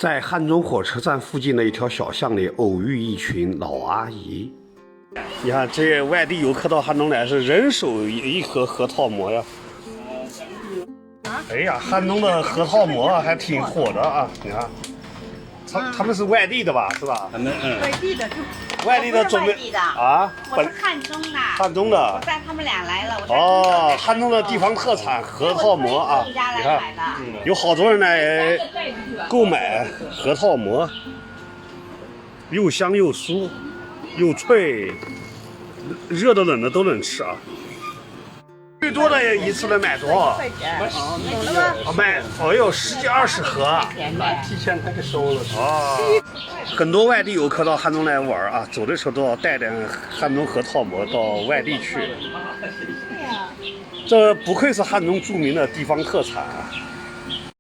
在汉中火车站附近的一条小巷里，偶遇一群老阿姨。你看，这外地游客到汉中来是人手一盒核桃馍呀。哎呀，汉中的核桃馍还挺火的啊！你看，他们是外地的吧？是吧？外地的就。外地的准备啊，我是汉中的。汉中的。我带他们俩来了。哦，汉中的地方特产核桃馍啊！你看，有好多人来购买核桃馍，又香又酥，又脆，热的冷的都能吃啊。最多的一次能买多少？卖，哎呦，10几20盒。提前他给收了。哦，很多外地游客到汉中来玩啊，走的时候都要带点汉中核桃馍到外地去。这不愧是汉中著名的地方特产啊。